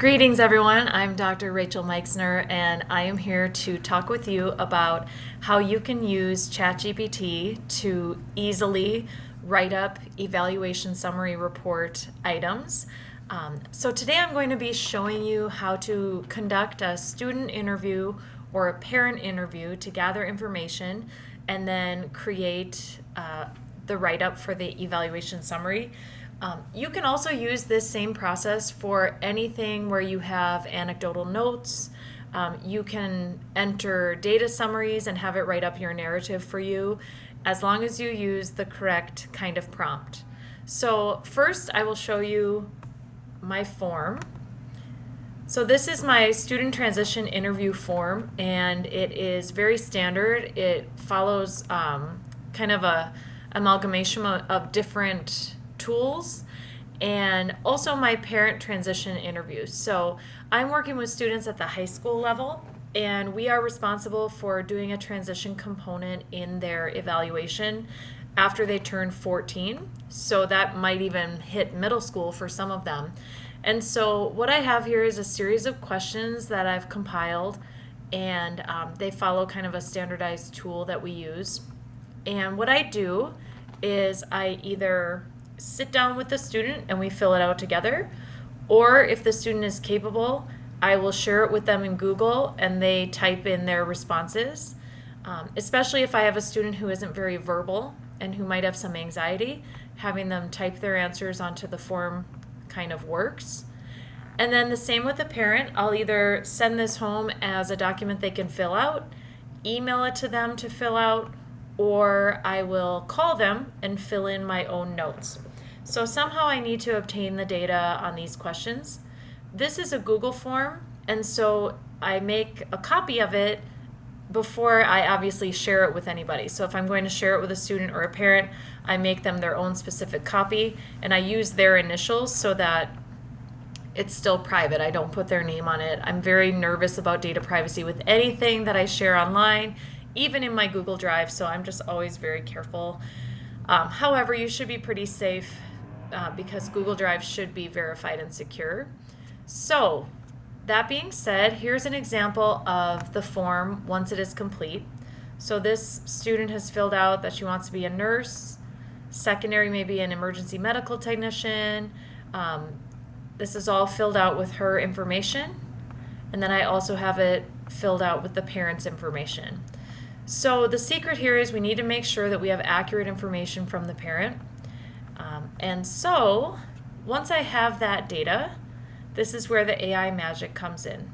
Greetings, everyone. I'm Dr. Rachel Meixner, and I am here to talk with you about how you can use ChatGPT to easily write up evaluation summary report items. So today I'm going to be showing you how to conduct a student interview or a parent interview to gather information and then create the write-up for the evaluation summary. You can also use this same process for anything where you have anecdotal notes. You can enter data summaries and have it write up your narrative for you, as long as you use the correct kind of prompt. So first I will show you my form. So this is my student transition interview form, and it is very standard. It follows kind of a amalgamation of different tools, and also my parent transition interviews. So I'm working with students at the high school level, and we are responsible for doing a transition component in their evaluation after they turn 14. So that might even hit middle school for some of them. And so what I have here is a series of questions that I've compiled, and they follow kind of a standardized tool that we use. And what I do is I either sit down with the student and we fill it out together, or if the student is capable, I will share it with them in Google and they type in their responses. Especially if I have a student who isn't very verbal and who might have some anxiety, having them type their answers onto the form kind of works. And then the same with the parent. I'll either send this home as a document they can fill out, email it to them to fill out, or I will call them and fill in my own notes. So somehow I need to obtain the data on these questions. This is a Google form, and so I make a copy of it before I obviously share it with anybody. So if I'm going to share it with a student or a parent, I make them their own specific copy, and I use their initials so that it's still private. I don't put their name on it. I'm very nervous about data privacy with anything that I share online, even in my Google Drive, so I'm just always very careful. However, you should be pretty safe because Google Drive should be verified and secure. So that being said, here's an example of the form once it is complete. So this student has filled out that she wants to be a nurse, secondary maybe an emergency medical technician. This is all filled out with her information, and then I also have it filled out with the parent's information. So the secret here is we need to make sure that we have accurate information from the parent. And so once I have that data, this is where the AI magic comes in.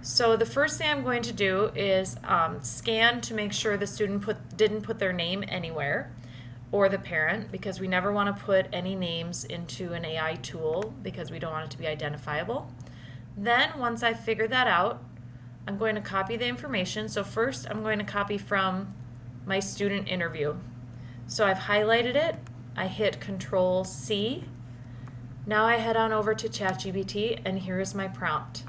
So the first thing I'm going to do is scan to make sure the student didn't put their name anywhere, or the parent, because we never want to put any names into an AI tool because we don't want it to be identifiable. Then once I figure that out, I'm going to copy the information. So first I'm going to copy from my student interview. So I've highlighted it, I hit Control C. Now I head on over to ChatGPT, and here is my prompt.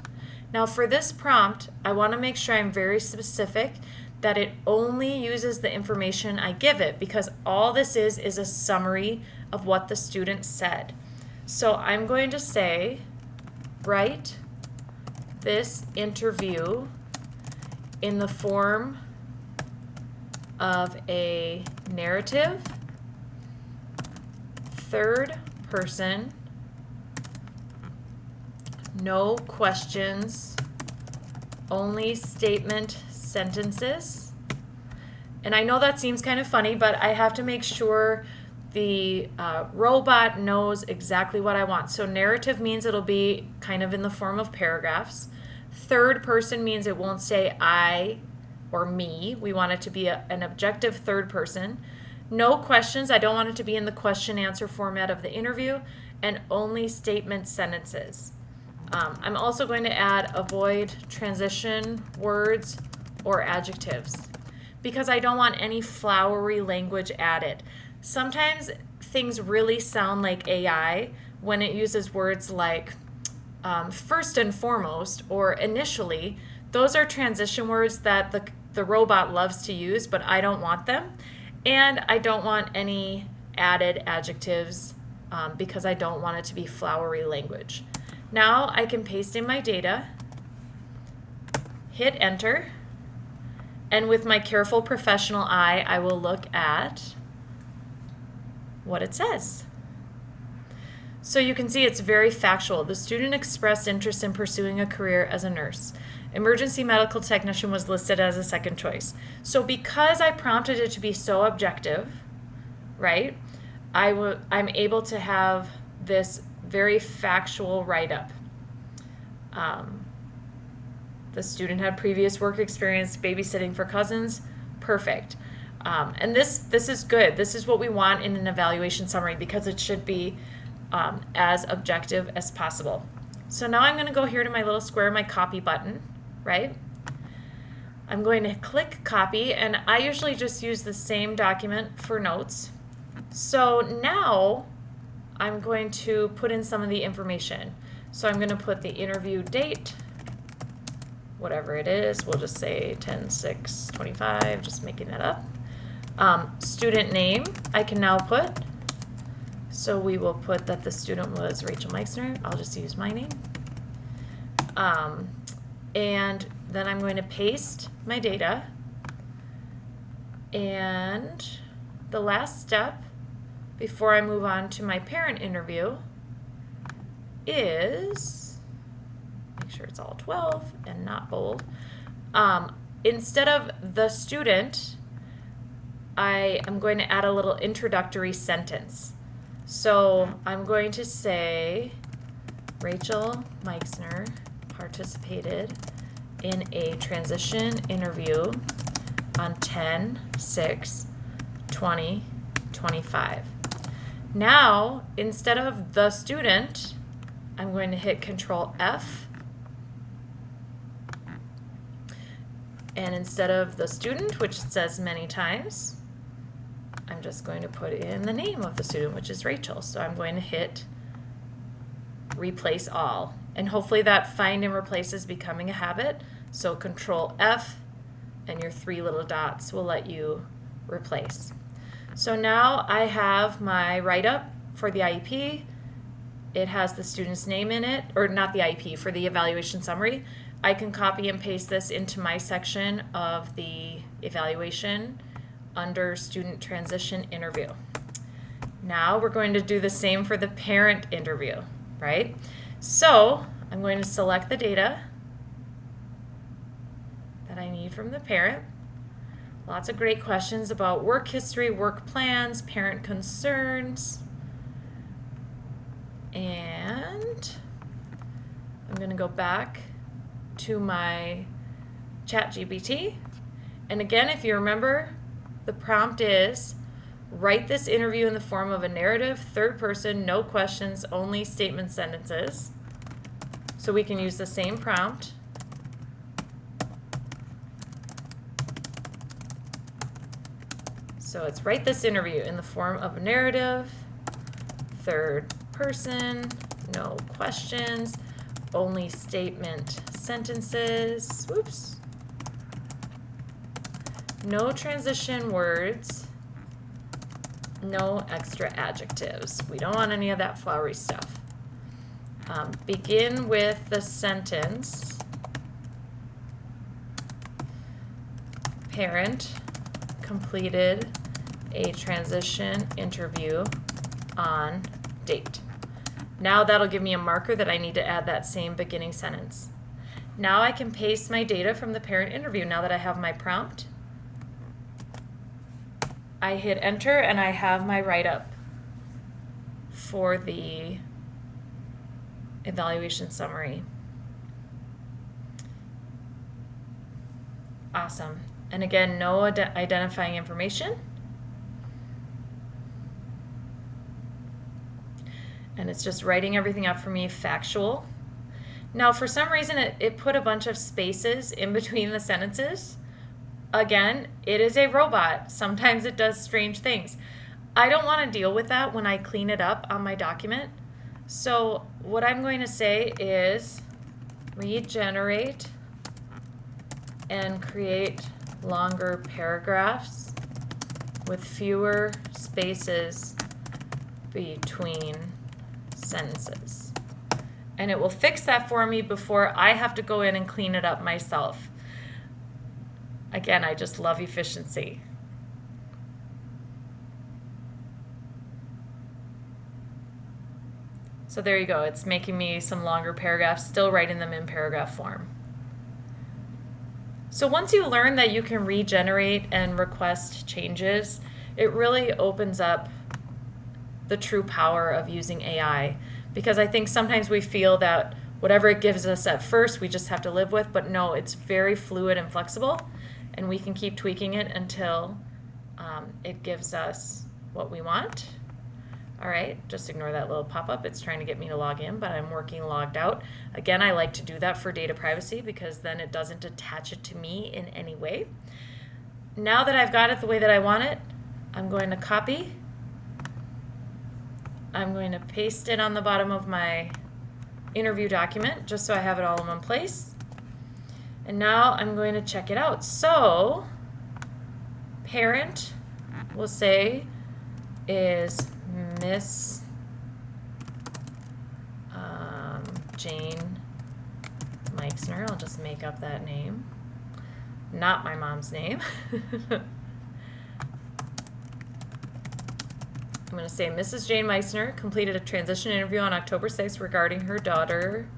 Now for this prompt, I want to make sure I'm very specific that it only uses the information I give it, because all this is a summary of what the student said. So I'm going to say, write this interview in the form of a narrative, third person, no questions, only statement sentences. And I know that seems kind of funny, but I have to make sure the robot knows exactly what I want. So narrative means it'll be kind of in the form of paragraphs. Third person means it won't say I or me. We want it to be an objective third person. No questions. I don't want it to be in the question answer format of the interview. And only statement sentences. I'm also going to add avoid transition words or adjectives, because I don't want any flowery language added. Sometimes things really sound like AI when it uses words like first and foremost or initially. Those are transition words that the robot loves to use, but I don't want them. And I don't want any added adjectives because I don't want it to be flowery language. Now I can paste in my data, hit enter, and with my careful professional eye, I will look at what it says. So you can see it's very factual. The student expressed interest in pursuing a career as a nurse. Emergency medical technician was listed as a second choice. So because I prompted it to be so objective, right, I'm able to have this very factual write-up. The student had previous work experience babysitting for cousins. Perfect. And this is good. This is what we want in an evaluation summary because it should be as objective as possible. So now I'm going to go here to my little square, my copy button, right? I'm going to click copy, and I usually just use the same document for notes. So now I'm going to put in some of the information. So I'm going to put the interview date, whatever it is. We'll just say 10/6/25, just making that up. Student name I can now put. So we will put that the student was Rachel Meixner. I'll just use my name. And then I'm going to paste my data. And the last step before I move on to my parent interview is, make sure it's all 12 and not bold. Instead of the student, I am going to add a little introductory sentence. So I'm going to say, Rachel Meixner participated in a transition interview on 10/6/2025. Now, instead of the student, I'm going to hit Control F. And instead of the student, which it says many times, I'm just going to put in the name of the student, which is Rachel. So I'm going to hit Replace All. And hopefully that find and replace is becoming a habit. So Control F and your 3 little dots will let you replace. So now I have my write-up for the IEP. It has the student's name in it, or not the IEP, for the evaluation summary. I can copy and paste this into my section of the evaluation under student transition interview. Now we're going to do the same for the parent interview, right? So I'm going to select the data that I need from the parent. Lots of great questions about work history, work plans, parent concerns. And I'm going to go back to my ChatGPT. And again, if you remember, the prompt is, write this interview in the form of a narrative, third person, no questions, only statement sentences. So we can use the same prompt. So it's write this interview in the form of a narrative, third person, no questions, only statement sentences, whoops, no transition words, no extra adjectives. We don't want any of that flowery stuff. Begin with the sentence, parent completed a transition interview on date. Now that'll give me a marker that I need to add that same beginning sentence. Now I can paste my data from the parent interview now that I have my prompt. I hit enter and I have my write-up for the evaluation summary. Awesome. And again, no identifying information. And it's just writing everything up for me factual. Now, for some reason, it put a bunch of spaces in between the sentences. Again, it is a robot. Sometimes it does strange things. I don't want to deal with that when I clean it up on my document. So what I'm going to say is regenerate and create longer paragraphs with fewer spaces between sentences. and it will fix that for me before I have to go in and clean it up myself. Again, I just love efficiency. So there you go. It's making me some longer paragraphs, still writing them in paragraph form. So once you learn that you can regenerate and request changes, it really opens up the true power of using AI. Because I think sometimes we feel that whatever it gives us at first, we just have to live with. But no, it's very fluid and flexible, and we can keep tweaking it until it gives us what we want. All right, just ignore that little pop-up. It's trying to get me to log in, but I'm working logged out. Again, I like to do that for data privacy because then it doesn't attach it to me in any way. Now that I've got it the way that I want it, I'm going to copy. I'm going to paste it on the bottom of my interview document just so I have it all in one place. And now I'm going to check it out. So, parent will say is Miss Jane Meixner. I'll just make up that name. Not my mom's name. I'm going to say Mrs. Jane Meixner completed a transition interview on October 6th regarding her daughter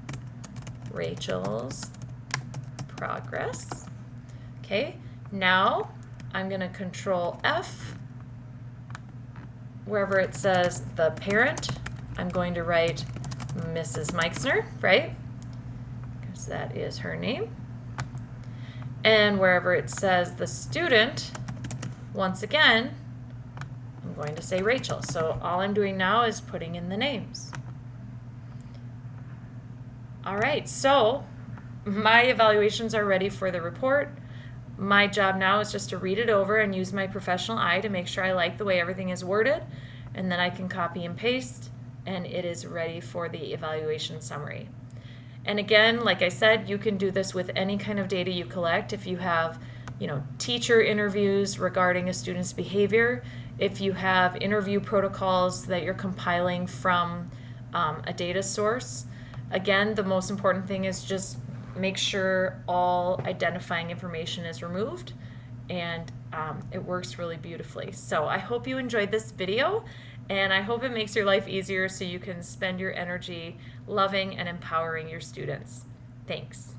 Rachel's progress. Okay, now I'm going to Control F. Wherever it says the parent, I'm going to write Mrs. Meixner, right? Because that is her name. And wherever it says the student, once again, I'm going to say Rachel. So all I'm doing now is putting in the names. All right, so my evaluations are ready for the report. My job now is just to read it over and use my professional eye to make sure I like the way everything is worded, and then I can copy and paste, and it is ready for the evaluation summary. And again, like I said, you can do this with any kind of data you collect. If you have, teacher interviews regarding a student's behavior, if you have interview protocols that you're compiling from a data source. Again, the most important thing is just make sure all identifying information is removed, and it works really beautifully. So I hope you enjoyed this video, and I hope it makes your life easier so you can spend your energy loving and empowering your students. Thanks.